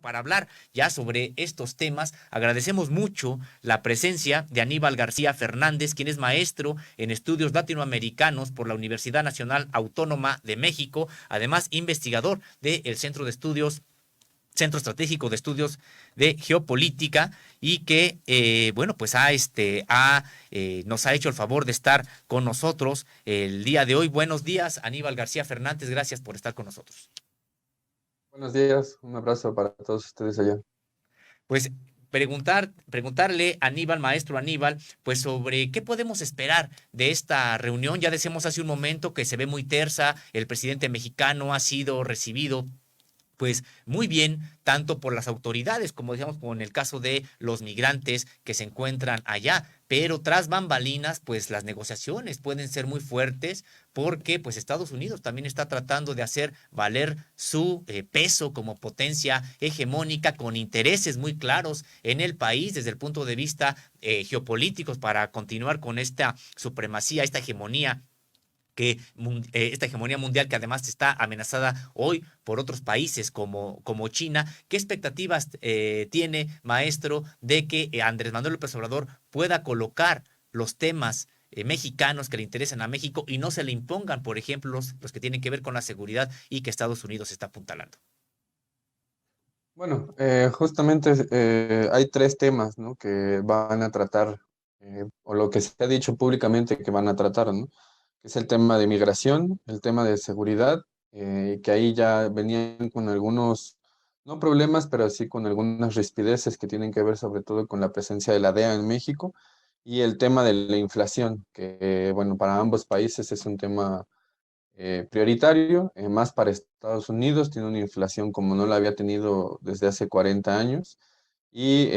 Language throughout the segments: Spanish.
para hablar ya sobre estos temas. Agradecemos mucho la presencia de Aníbal García Fernández, quien es maestro en estudios latinoamericanos por la Universidad Nacional Autónoma de México, además investigador del Centro Estratégico de Estudios de Geopolítica y que, bueno, pues nos ha hecho el favor de estar con nosotros el día de hoy. Buenos días, Aníbal García Fernández, gracias por estar con nosotros. Buenos días, un abrazo para todos ustedes allá. Pues preguntarle a Aníbal, maestro Aníbal, pues sobre qué podemos esperar de esta reunión. Ya decíamos hace un momento que se ve muy tersa, el presidente mexicano ha sido recibido pues muy bien, tanto por las autoridades, como decíamos, como en el caso de los migrantes que se encuentran allá, pero tras bambalinas, pues las negociaciones pueden ser muy fuertes porque pues Estados Unidos también está tratando de hacer valer su peso como potencia hegemónica con intereses muy claros en el país desde el punto de vista geopolíticos para continuar con esta supremacía, esta hegemonía mundial que además está amenazada hoy por otros países como China. ¿Qué expectativas tiene, maestro, de que Andrés Manuel López Obrador pueda colocar los temas mexicanos que le interesan a México y no se le impongan, por ejemplo, los que tienen que ver con la seguridad y que Estados Unidos está apuntalando? Bueno, justamente hay tres temas, ¿no?, que van a tratar, o lo que se ha dicho públicamente que van a tratar, ¿no? Que es el tema de migración, el tema de seguridad, que ahí ya venían con algunos, no problemas, pero sí con algunas rispideces que tienen que ver sobre todo con la presencia de la DEA en México, y el tema de la inflación, que bueno, para ambos países es un tema prioritario, más para Estados Unidos, tiene una inflación como no la había tenido desde hace 40 años, y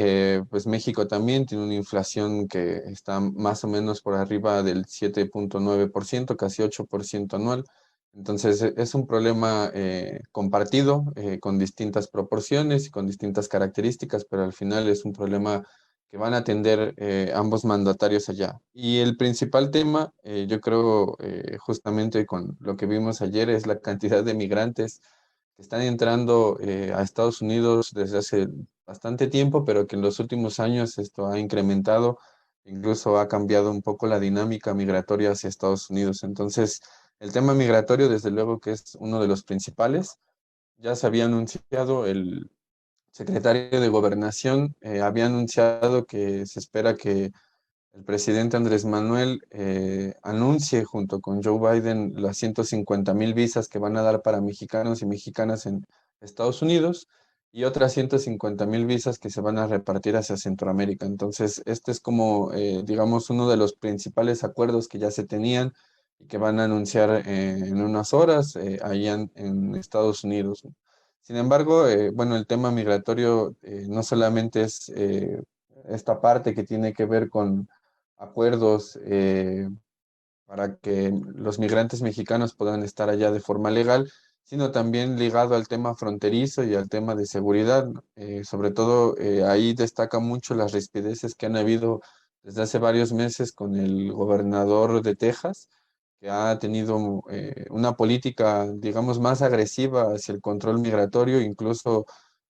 pues México también tiene una inflación que está más o menos por arriba del 7,9%, casi 8% anual. Entonces es un problema compartido, con distintas proporciones y con distintas características, pero al final es un problema que van a atender ambos mandatarios allá. Y el principal tema, yo creo, justamente con lo que vimos ayer, es la cantidad de migrantes que están entrando a Estados Unidos desde hace bastante tiempo, pero que en los últimos años esto ha incrementado, incluso ha cambiado un poco la dinámica migratoria hacia Estados Unidos. Entonces, el tema migratorio, desde luego que es uno de los principales. Ya se había anunciado el secretario de Gobernación, había anunciado que se espera que el presidente Andrés Manuel anuncie junto con Joe Biden las 150,000 visas que van a dar para mexicanos y mexicanas en Estados Unidos, y otras 150,000 visas que se van a repartir hacia Centroamérica. Entonces, este es como, digamos, uno de los principales acuerdos que ya se tenían y que van a anunciar en unas horas allá en Estados Unidos. Sin embargo, bueno, el tema migratorio no solamente es esta parte que tiene que ver con acuerdos para que los migrantes mexicanos puedan estar allá de forma legal, sino también ligado al tema fronterizo y al tema de seguridad, ¿no? Sobre todo ahí destaca mucho las rispideces que han habido desde hace varios meses con el gobernador de Texas, que ha tenido una política, digamos, más agresiva hacia el control migratorio. Incluso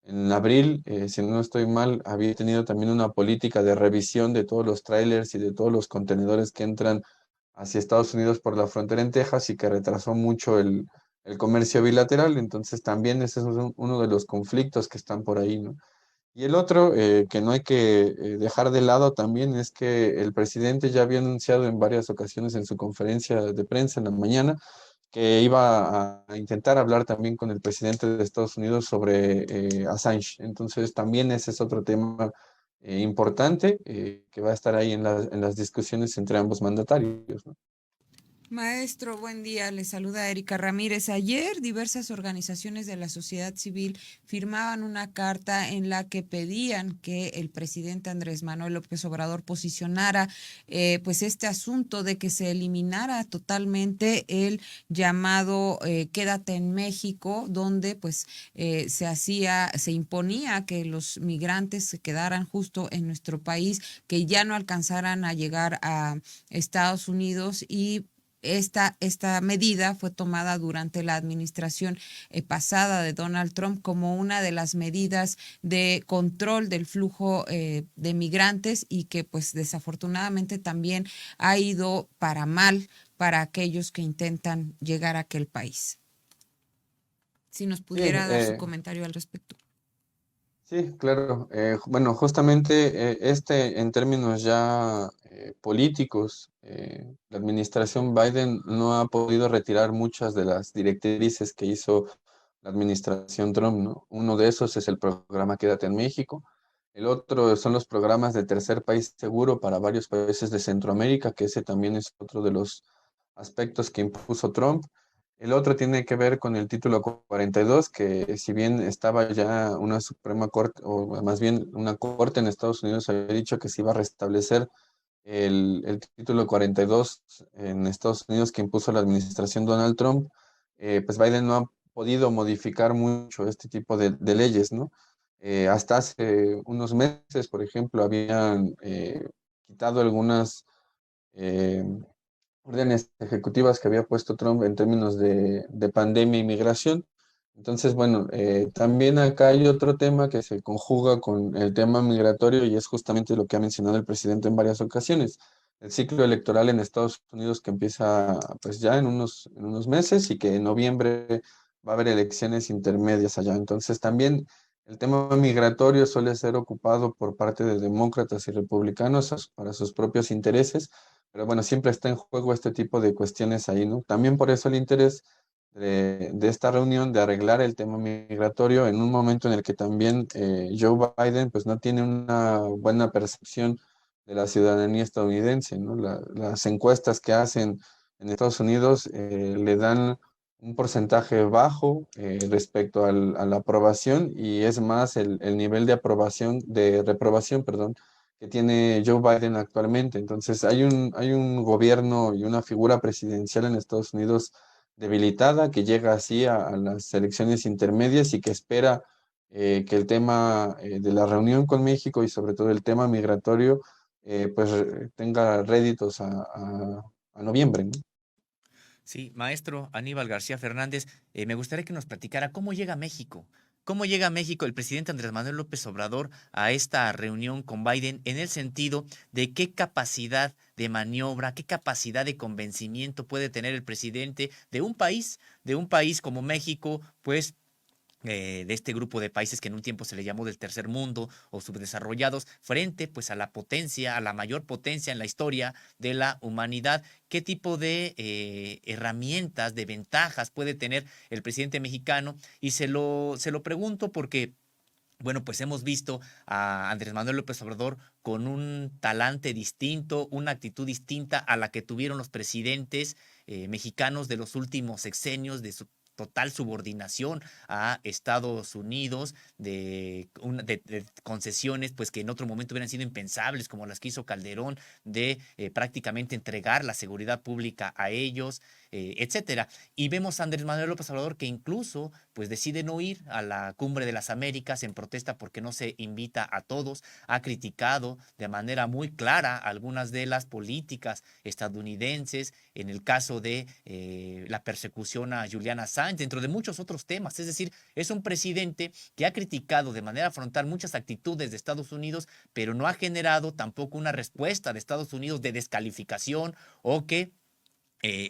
en abril, si no estoy mal, había tenido también una política de revisión de todos los trailers y de todos los contenedores que entran hacia Estados Unidos por la frontera en Texas, y que retrasó mucho el comercio bilateral. Entonces también ese es uno de los conflictos que están por ahí, ¿no? Y el otro, que no hay que dejar de lado también, es que el presidente ya había anunciado en varias ocasiones en su conferencia de prensa en la mañana que iba a intentar hablar también con el presidente de Estados Unidos sobre Assange. Entonces también ese es otro tema importante, que va a estar ahí en las discusiones entre ambos mandatarios, ¿no? Maestro, buen día. Le saluda Erika Ramírez. Ayer diversas organizaciones de la sociedad civil firmaban una carta en la que pedían que el presidente Andrés Manuel López Obrador posicionara pues este asunto de que se eliminara totalmente el llamado Quédate en México, donde pues se imponía que los migrantes se quedaran justo en nuestro país, que ya no alcanzaran a llegar a Estados Unidos, y esta medida fue tomada durante la administración pasada de Donald Trump como una de las medidas de control del flujo de migrantes y que pues desafortunadamente también ha ido para mal para aquellos que intentan llegar a aquel país. Si nos Sí, pudiera dar su comentario al respecto. sí, claro. Bueno, justamente en términos ya políticos, la administración Biden no ha podido retirar muchas de las directrices que hizo la administración Trump, ¿no? Uno de esos es el programa Quédate en México. El otro son los programas de tercer país seguro para varios países de Centroamérica, que ese también es otro de los aspectos que impuso Trump. El otro tiene que ver con el título 42, que si bien estaba ya una Suprema Corte, o más bien una corte en Estados Unidos había dicho que se iba a restablecer el título 42 en Estados Unidos que impuso la administración Donald Trump, pues Biden no ha podido modificar mucho este tipo de leyes, ¿no? Hasta hace unos meses, por ejemplo, habían quitado algunas eh, órdenes ejecutivas que había puesto Trump en términos de pandemia y migración. Entonces, bueno, también acá hay otro tema que se conjuga con el tema migratorio y es justamente lo que ha mencionado el presidente en varias ocasiones. El ciclo electoral en Estados Unidos que empieza pues ya en unos meses y que en noviembre va a haber elecciones intermedias allá. Entonces también el tema migratorio suele ser ocupado por parte de demócratas y republicanos para sus propios intereses, pero bueno, siempre está en juego este tipo de cuestiones ahí, ¿no? También por eso el interés de esta reunión de arreglar el tema migratorio en un momento en el que también Joe Biden pues no tiene una buena percepción de la ciudadanía estadounidense, ¿no? Las encuestas que hacen en Estados Unidos le dan un porcentaje bajo respecto a la aprobación y es más el nivel de reprobación, perdón, que tiene Joe Biden actualmente. Entonces, hay un gobierno y una figura presidencial en Estados Unidos debilitada que llega así a las elecciones intermedias y que espera que el tema de la reunión con México y sobre todo el tema migratorio, pues tenga réditos a noviembre, ¿no? Sí, maestro Aníbal García Fernández, me gustaría que nos platicara cómo llega a México. ¿Cómo llega a México el presidente Andrés Manuel López Obrador a esta reunión con Biden en el sentido de qué capacidad de maniobra, qué capacidad de convencimiento puede tener el presidente de un país como México, pues de este grupo de países que en un tiempo se le llamó del tercer mundo o subdesarrollados, frente pues a la potencia, a la mayor potencia en la historia de la humanidad? ¿Qué tipo de herramientas, de ventajas puede tener el presidente mexicano? Y se lo pregunto porque bueno, pues hemos visto a Andrés Manuel López Obrador con un talante distinto, una actitud distinta a la que tuvieron los presidentes mexicanos de los últimos sexenios, de su total subordinación a Estados Unidos, de concesiones pues que en otro momento hubieran sido impensables, como las que hizo Calderón, de prácticamente entregar la seguridad pública a ellos, etcétera. Y vemos a Andrés Manuel López Obrador que incluso pues decide no ir a la Cumbre de las Américas en protesta porque no se invita a todos. Ha criticado de manera muy clara algunas de las políticas estadounidenses en el caso de la persecución a Julian Assange, dentro de muchos otros temas. Es decir, es un presidente que ha criticado de manera frontal muchas actitudes de Estados Unidos, pero no ha generado tampoco una respuesta de Estados Unidos de descalificación o que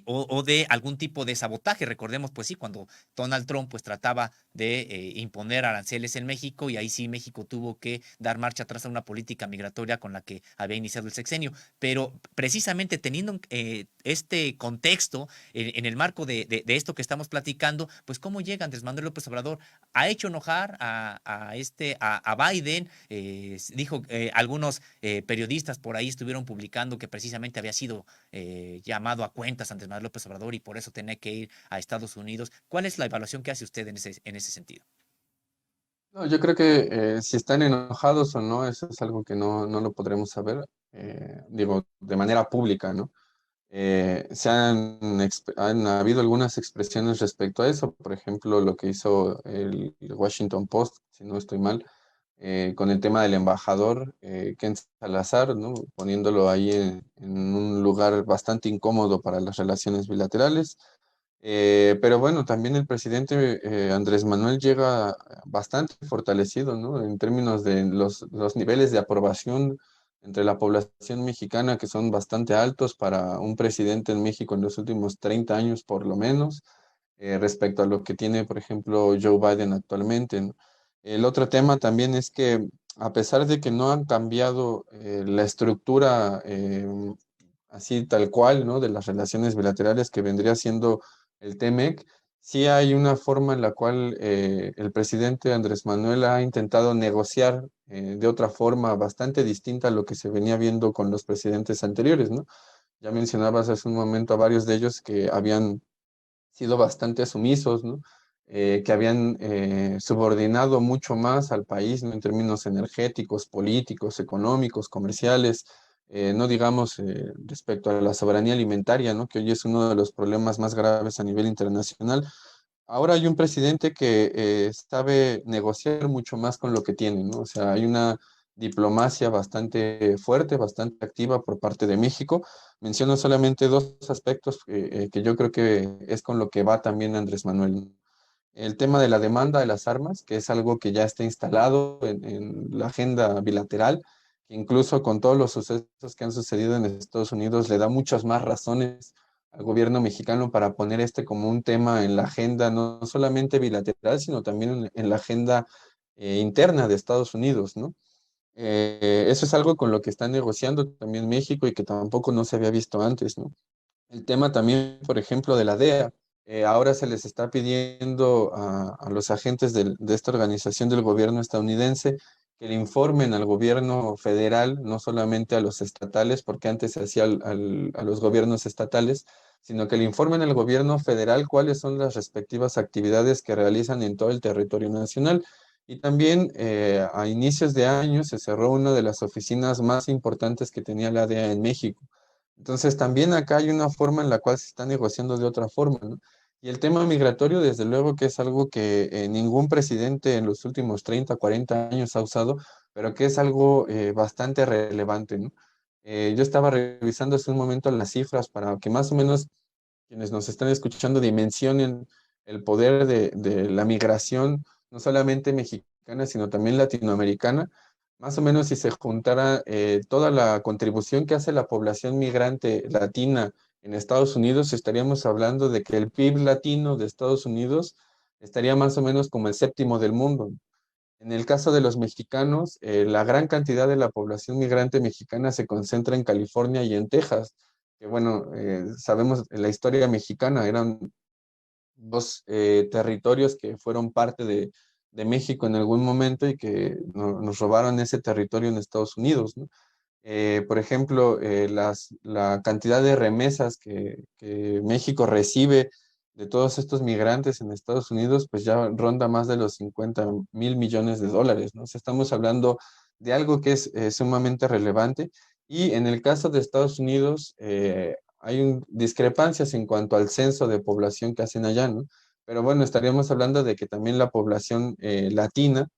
o de algún tipo de sabotaje. Recordemos, pues sí, cuando Donald Trump pues trataba de imponer aranceles en México y ahí sí México tuvo que dar marcha atrás a una política migratoria con la que había iniciado el sexenio. Pero precisamente teniendo este contexto en el marco de esto que estamos platicando, pues cómo llega Andrés Manuel López Obrador. Ha hecho enojar a Biden, dijo algunos periodistas por ahí estuvieron publicando que precisamente había sido llamado a cuentas Andrés Manuel López Obrador y por eso tenía que ir a Estados Unidos. ¿Cuál es la evaluación que hace usted en ese sentido? No, yo creo que si están enojados o no, eso es algo que no lo podremos saber, digo, de manera pública, ¿no? Han habido algunas expresiones respecto a eso, por ejemplo, lo que hizo el Washington Post, si no estoy mal, con el tema del embajador Ken Salazar, ¿no? Poniéndolo ahí en un lugar bastante incómodo para las relaciones bilaterales. Pero bueno, también el presidente Andrés Manuel llega bastante fortalecido, ¿no? En términos de los niveles de aprobación entre la población mexicana, que son bastante altos para un presidente en México en los últimos 30 años por lo menos, respecto a lo que tiene, por ejemplo, Joe Biden actualmente, ¿no? El otro tema también es que a pesar de que no han cambiado la estructura así tal cual, ¿no? De las relaciones bilaterales que vendría siendo el TEMEC, sí hay una forma en la cual el presidente Andrés Manuel ha intentado negociar de otra forma bastante distinta a lo que se venía viendo con los presidentes anteriores, ¿no? Ya mencionabas hace un momento a varios de ellos que habían sido bastante sumisos, ¿no? Que habían subordinado mucho más al país, ¿no? En términos energéticos, políticos, económicos, comerciales, no digamos respecto a la soberanía alimentaria, ¿no? Que hoy es uno de los problemas más graves a nivel internacional. Ahora hay un presidente que sabe negociar mucho más con lo que tiene, ¿no? O sea, hay una diplomacia bastante fuerte, bastante activa por parte de México. Menciono solamente dos aspectos que yo creo que es con lo que va también Andrés Manuel. El tema de la demanda de las armas, que es algo que ya está instalado en la agenda bilateral, que incluso con todos los sucesos que han sucedido en Estados Unidos le da muchas más razones al gobierno mexicano para poner este como un tema en la agenda, no solamente bilateral, sino también en la agenda interna de Estados Unidos, ¿no? Eso es algo con lo que está negociando también México y que tampoco no se había visto antes, ¿no? El tema también, por ejemplo, de la DEA. Ahora se les está pidiendo a los agentes de esta organización del gobierno estadounidense que le informen al gobierno federal, no solamente a los estatales, porque antes se hacía a los gobiernos estatales, sino que le informen al gobierno federal cuáles son las respectivas actividades que realizan en todo el territorio nacional. Y también a inicios de año se cerró una de las oficinas más importantes que tenía la DEA en México. Entonces, también acá hay una forma en la cual se está negociando de otra forma, ¿no? Y el tema migratorio, desde luego que es algo que ningún presidente en los últimos 30, 40 años ha usado, pero que es algo bastante relevante, ¿no? Yo estaba revisando hace un momento las cifras para que más o menos quienes nos están escuchando dimensionen el poder de la migración, no solamente mexicana, sino también latinoamericana. Más o menos si se juntara toda la contribución que hace la población migrante latina en Estados Unidos, estaríamos hablando de que el PIB latino de Estados Unidos estaría más o menos como el séptimo del mundo. En el caso de los mexicanos, la gran cantidad de la población migrante mexicana se concentra en California y en Texas, que bueno, sabemos la historia mexicana, eran dos territorios que fueron parte de México en algún momento y que nos robaron ese territorio en Estados Unidos, ¿no? Por ejemplo, la cantidad de remesas que México recibe de todos estos migrantes en Estados Unidos, pues ya ronda más de los 50.000 millones de dólares, ¿no? O sea, estamos hablando de algo que es sumamente relevante. Y en el caso de Estados Unidos, hay discrepancias en cuanto al censo de población que hacen allá, ¿no? Pero bueno, estaríamos hablando de que también la población latina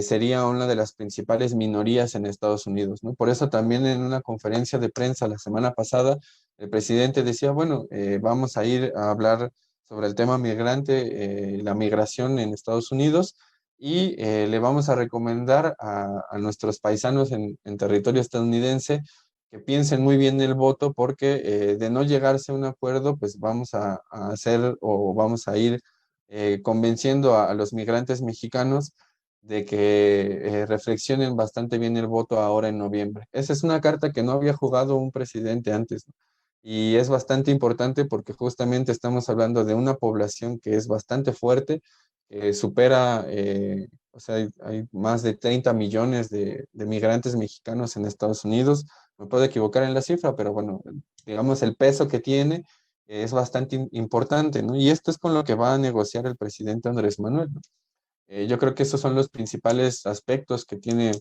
sería una de las principales minorías en Estados Unidos, ¿no? Por eso también en una conferencia de prensa la semana pasada, el presidente decía, bueno, vamos a ir a hablar sobre el tema migrante, la migración en Estados Unidos, y le vamos a recomendar a nuestros paisanos en territorio estadounidense que piensen muy bien el voto porque de no llegarse a un acuerdo, pues vamos a hacer o vamos a ir convenciendo a los migrantes mexicanos de que reflexionen bastante bien el voto ahora en noviembre. Esa es una carta que no había jugado un presidente antes, ¿no? Y es bastante importante porque justamente estamos hablando de una población que es bastante fuerte, que supera, o sea, hay más de 30 millones de migrantes mexicanos en Estados Unidos. Me puedo equivocar en la cifra, pero bueno, digamos el peso que tiene es bastante importante, ¿no? Y esto es con lo que va a negociar el presidente Andrés Manuel, ¿no? Yo creo que esos son los principales aspectos que tiene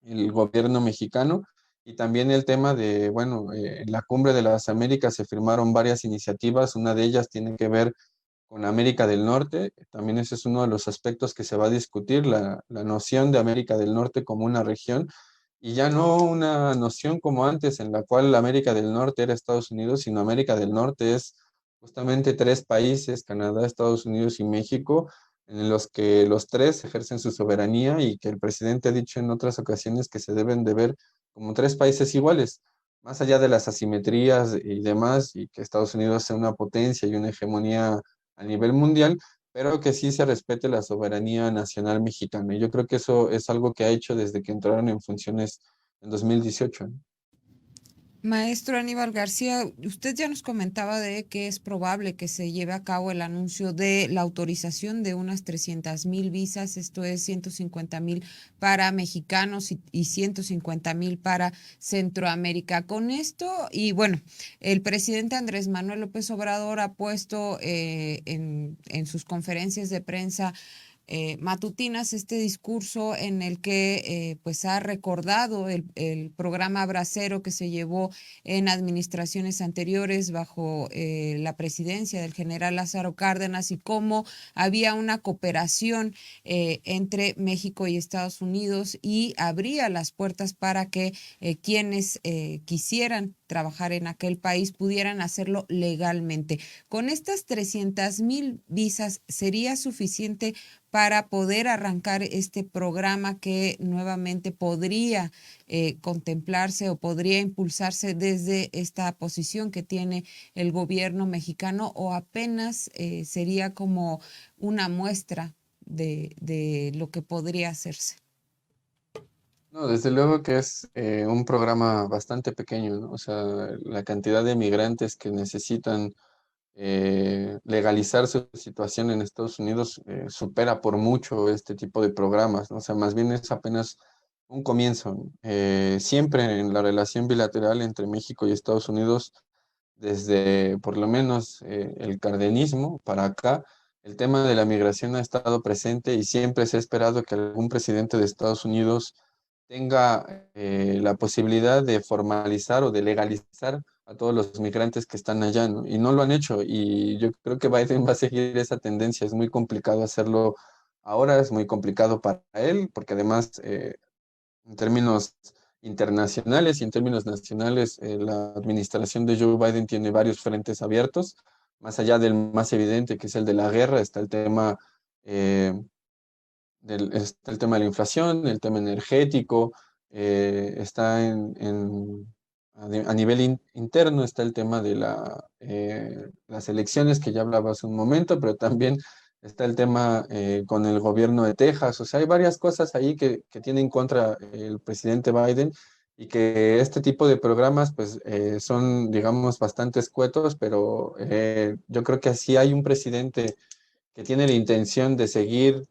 el gobierno mexicano y también el tema de, bueno, en la Cumbre de las Américas se firmaron varias iniciativas, una de ellas tiene que ver con América del Norte. También ese es uno de los aspectos que se va a discutir, la noción de América del Norte como una región y ya no una noción como antes en la cual la América del Norte era Estados Unidos, sino América del Norte es justamente tres países, Canadá, Estados Unidos y México, en los que los tres ejercen su soberanía y que el presidente ha dicho en otras ocasiones que se deben de ver como tres países iguales, más allá de las asimetrías y demás, y que Estados Unidos sea una potencia y una hegemonía a nivel mundial, pero que sí se respete la soberanía nacional mexicana. Y yo creo que eso es algo que ha hecho desde que entraron en funciones en 2018, ¿no? Maestro Aníbal García, usted ya nos comentaba de que es probable que se lleve a cabo el anuncio de la autorización de unas 300,000 visas, esto es 150,000 para mexicanos y 150,000 para Centroamérica. Con esto, y bueno, el presidente Andrés Manuel López Obrador ha puesto en sus conferencias de prensa matutinas este discurso en el que pues ha recordado el programa Bracero que se llevó en administraciones anteriores bajo la presidencia del general Lázaro Cárdenas y cómo había una cooperación entre México y Estados Unidos y abría las puertas para que quienes quisieran trabajar en aquel país pudieran hacerlo legalmente. Con estas 300,000 visas, ¿sería suficiente para poder arrancar este programa que nuevamente podría contemplarse o podría impulsarse desde esta posición que tiene el gobierno mexicano, o apenas sería como una muestra de lo que podría hacerse? No, desde luego que es un programa bastante pequeño, ¿no? O sea, la cantidad de migrantes que necesitan legalizar su situación en Estados Unidos supera por mucho este tipo de programas, ¿no? O sea, más bien es apenas un comienzo, ¿no? Siempre en la relación bilateral entre México y Estados Unidos, desde por lo menos el cardenismo para acá, el tema de la migración ha estado presente y siempre se ha esperado que algún presidente de Estados Unidos tenga la posibilidad de formalizar o de legalizar a todos los migrantes que están allá, ¿no? Y no lo han hecho. Y yo creo que Biden va a seguir esa tendencia. Es muy complicado hacerlo ahora, es muy complicado para él, porque además, en términos internacionales y en términos nacionales, la administración de Joe Biden tiene varios frentes abiertos. Más allá del más evidente, que es el de la guerra, está el tema eh, está el tema de la inflación, el tema energético, está a nivel interno, está el tema de las elecciones que ya hablaba hace un momento, pero también está el tema con el gobierno de Texas. O sea, hay varias cosas ahí que tiene en contra el presidente Biden y que este tipo de programas pues son, digamos, bastante escuetos, pero yo creo que así hay un presidente que tiene la intención de seguir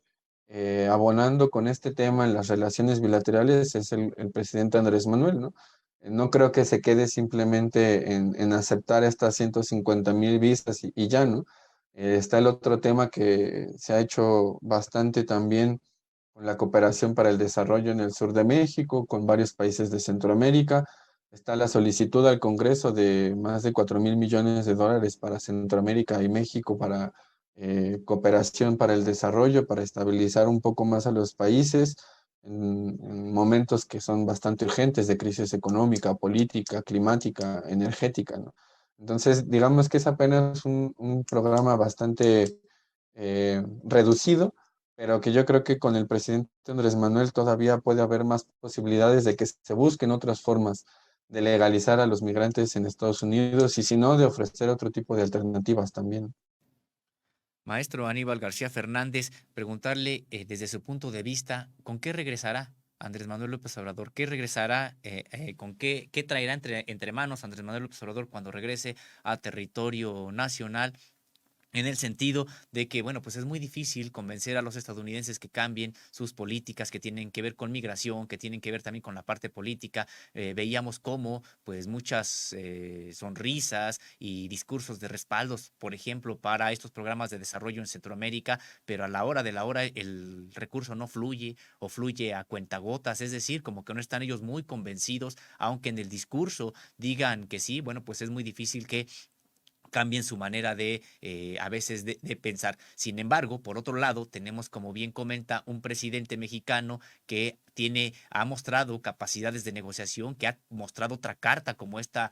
abonando con este tema en las relaciones bilaterales es el presidente Andrés Manuel, ¿no? No creo que se quede simplemente en aceptar estas 150,000 visas y ya, ¿no? Está el otro tema que se ha hecho bastante también con la cooperación para el desarrollo en el sur de México, con varios países de Centroamérica. Está la solicitud al Congreso de más de 4,000 millones de dólares para Centroamérica y México para cooperación para el desarrollo, para estabilizar un poco más a los países en momentos que son bastante urgentes de crisis económica, política, climática, energética, ¿no? Entonces, digamos que es apenas un programa bastante reducido, pero que yo creo que con el presidente Andrés Manuel todavía puede haber más posibilidades de que se busquen otras formas de legalizar a los migrantes en Estados Unidos y si no, de ofrecer otro tipo de alternativas también. Maestro Aníbal García Fernández, preguntarle desde su punto de vista, ¿con qué regresará Andrés Manuel López Obrador? ¿Qué regresará, con qué traerá entre manos Andrés Manuel López Obrador cuando regrese a territorio nacional? En el sentido de que, bueno, pues es muy difícil convencer a los estadounidenses que cambien sus políticas que tienen que ver con migración, que tienen que ver también con la parte política. Veíamos cómo, pues, muchas sonrisas y discursos de respaldos, por ejemplo, para estos programas de desarrollo en Centroamérica, pero a la hora de la hora el recurso no fluye o fluye a cuentagotas, es decir, como que no están ellos muy convencidos, aunque en el discurso digan que sí, bueno, pues es muy difícil que cambien su manera de a veces de pensar. Sin embargo, por otro lado, tenemos, como bien comenta, un presidente mexicano que ha mostrado capacidades de negociación, que ha mostrado otra carta como esta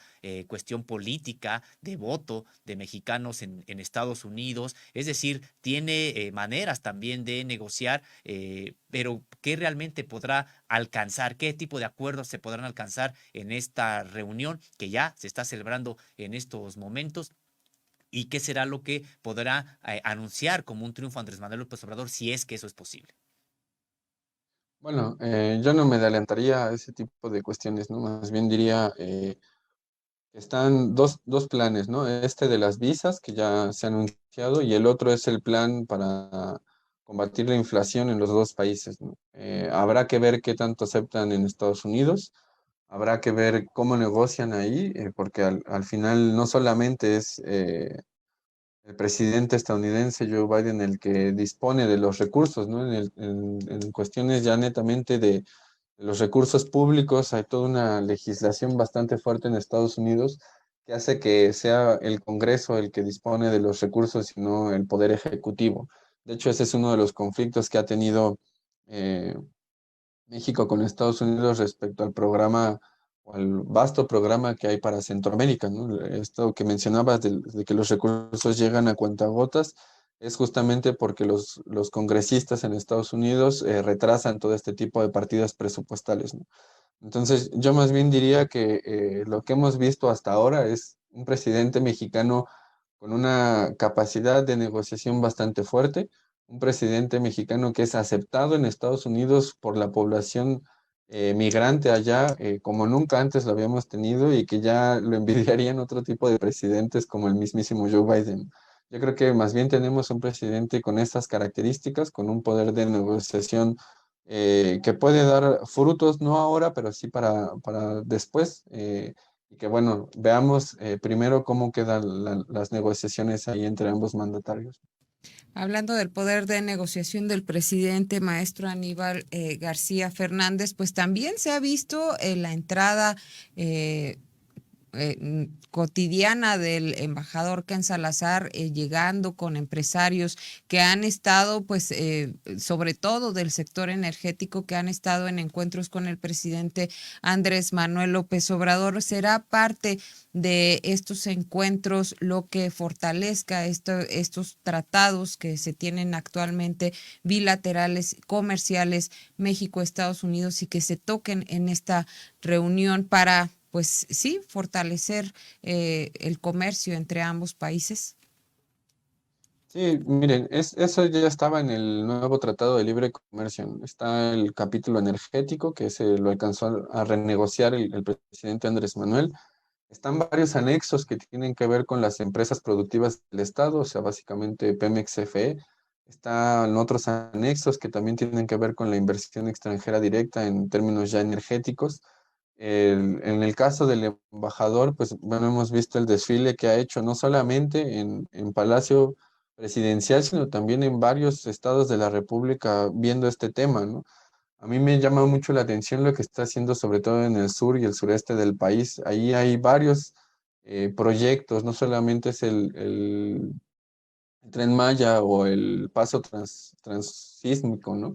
cuestión política de voto de mexicanos en Estados Unidos. Es decir, tiene maneras también de negociar, pero ¿qué realmente podrá alcanzar? ¿Qué tipo de acuerdos se podrán alcanzar en esta reunión que ya se está celebrando en estos momentos? ¿Y qué será lo que podrá anunciar como un triunfo Andrés Manuel López Obrador, si es que eso es posible? Bueno, yo no me adelantaría a ese tipo de cuestiones, ¿no? Más bien diría, están dos planes, ¿no? Este de las visas, que ya se ha anunciado, y el otro es el plan para combatir la inflación en los dos países, ¿no? Habrá que ver qué tanto aceptan en Estados Unidos, habrá que ver cómo negocian ahí, porque al final no solamente es el presidente estadounidense Joe Biden el que dispone de los recursos, ¿no? En cuestiones ya netamente de los recursos públicos, hay toda una legislación bastante fuerte en Estados Unidos que hace que sea el Congreso el que dispone de los recursos y no el Poder Ejecutivo. De hecho, ese es uno de los conflictos que ha tenido eh, México con Estados Unidos respecto al programa o al vasto programa que hay para Centroamérica, ¿no? Esto que mencionabas de que los recursos llegan a cuentagotas es justamente porque los congresistas en Estados Unidos retrasan todo este tipo de partidas presupuestales, ¿no? Entonces, yo más bien diría que lo que hemos visto hasta ahora es un presidente mexicano con una capacidad de negociación bastante fuerte, un presidente mexicano que es aceptado en Estados Unidos por la población migrante allá, como nunca antes lo habíamos tenido y que ya lo envidiarían otro tipo de presidentes como el mismísimo Joe Biden. Yo creo que más bien tenemos un presidente con estas características, con un poder de negociación que puede dar frutos, no ahora, pero sí para después. Y que bueno, veamos primero cómo quedan las negociaciones ahí entre ambos mandatarios. Hablando del poder de negociación del presidente, maestro Aníbal García Fernández, pues también se ha visto la entrada cotidiana del embajador Ken Salazar, llegando con empresarios que han estado, pues, sobre todo del sector energético, que han estado en encuentros con el presidente Andrés Manuel López Obrador. ¿Será parte de estos encuentros lo que fortalezca estos tratados que se tienen actualmente bilaterales, comerciales, México-Estados Unidos, y que se toquen en esta reunión para, pues sí, fortalecer el comercio entre ambos países? Sí, miren, eso ya estaba en el nuevo Tratado de Libre Comercio. Está el capítulo energético que se lo alcanzó a renegociar el presidente Andrés Manuel. Están varios anexos que tienen que ver con las empresas productivas del Estado, o sea, básicamente Pemex CFE. Están otros anexos que también tienen que ver con la inversión extranjera directa en términos ya energéticos. En el caso del embajador, pues bueno, hemos visto el desfile que ha hecho no solamente en Palacio Presidencial, sino también en varios estados de la República viendo este tema, ¿no? A mí me llama mucho la atención lo que está haciendo, sobre todo en el sur y el sureste del país. Ahí hay varios proyectos, no solamente es el Tren Maya o el paso transísmico, ¿no?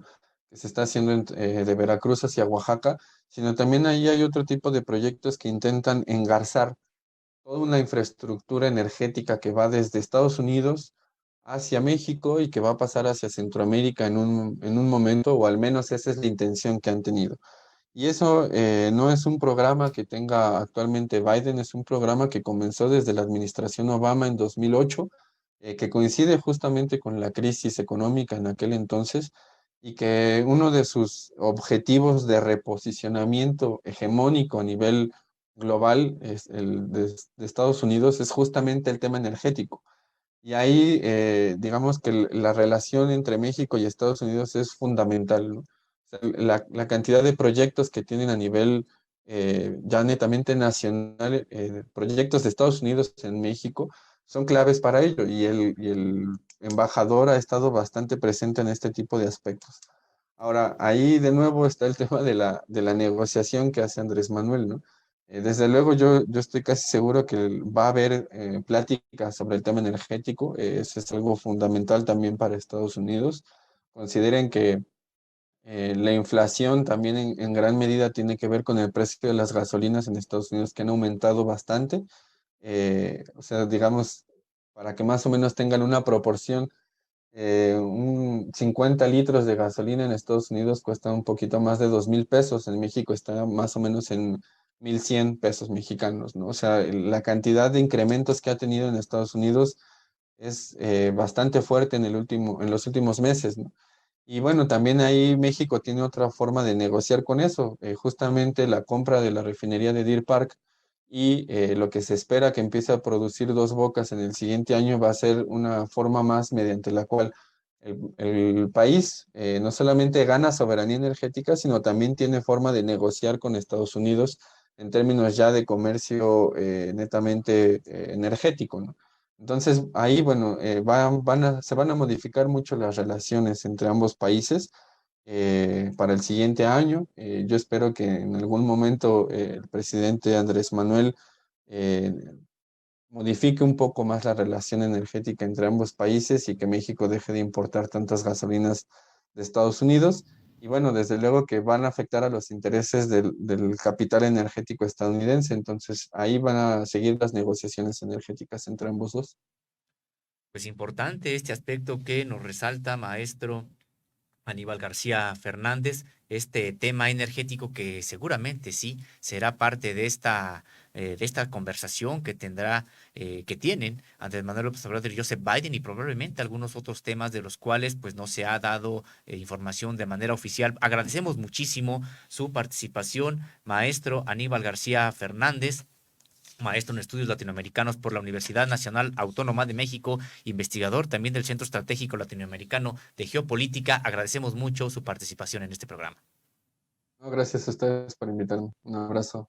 Que se está haciendo de Veracruz hacia Oaxaca, sino también ahí hay otro tipo de proyectos que intentan engarzar toda una infraestructura energética que va desde Estados Unidos hacia México y que va a pasar hacia Centroamérica en un momento, o al menos esa es la intención que han tenido. Y eso no es un programa que tenga actualmente Biden, es un programa que comenzó desde la administración Obama en 2008, que coincide justamente con la crisis económica en aquel entonces, y que uno de sus objetivos de reposicionamiento hegemónico a nivel global es de Estados Unidos es justamente el tema energético. Y ahí, digamos que la relación entre México y Estados Unidos es fundamental, ¿no? O sea, la cantidad de proyectos que tienen a nivel ya netamente nacional, proyectos de Estados Unidos en México, son claves para ello. Y el embajador ha estado bastante presente en este tipo de aspectos. Ahora, ahí de nuevo está el tema de la negociación que hace Andrés Manuel, ¿no? Desde luego yo estoy casi seguro que va a haber pláticas sobre el tema energético. Eso es algo fundamental también para Estados Unidos. Consideren que la inflación también en gran medida tiene que ver con el precio de las gasolinas en Estados Unidos, que han aumentado bastante. O sea, digamos, para que más o menos tengan una proporción, un 50 litros de gasolina en Estados Unidos cuesta un poquito más de 2,000 pesos. En México está más o menos en 1,100 pesos mexicanos, ¿no? O sea, la cantidad de incrementos que ha tenido en Estados Unidos es bastante fuerte en los últimos meses, ¿no? Y bueno, también ahí México tiene otra forma de negociar con eso, justamente la compra de la refinería de Deer Park y lo que se espera que empiece a producir Dos Bocas en el siguiente año va a ser una forma más mediante la cual el país no solamente gana soberanía energética, sino también tiene forma de negociar con Estados Unidos en términos ya de comercio netamente energético, ¿no? Entonces, ahí, bueno, se van a modificar mucho las relaciones entre ambos países para el siguiente año. Yo espero que en algún momento el presidente Andrés Manuel eh, modifique un poco más la relación energética entre ambos países y que México deje de importar tantas gasolinas de Estados Unidos. Y bueno, desde luego que van a afectar a los intereses del capital energético estadounidense. Entonces, ahí van a seguir las negociaciones energéticas entre ambos dos. Pues importante este aspecto que nos resalta, maestro Aníbal García Fernández, este tema energético que seguramente sí será parte de esta conversación que que tienen Andrés Manuel López Obrador y Joseph Biden y probablemente algunos otros temas de los cuales pues no se ha dado información de manera oficial. Agradecemos muchísimo su participación, maestro Aníbal García Fernández, maestro en estudios latinoamericanos por la Universidad Nacional Autónoma de México, investigador también del Centro Estratégico Latinoamericano de Geopolítica. Agradecemos mucho su participación en este programa. No, gracias a ustedes por invitarme. Un abrazo.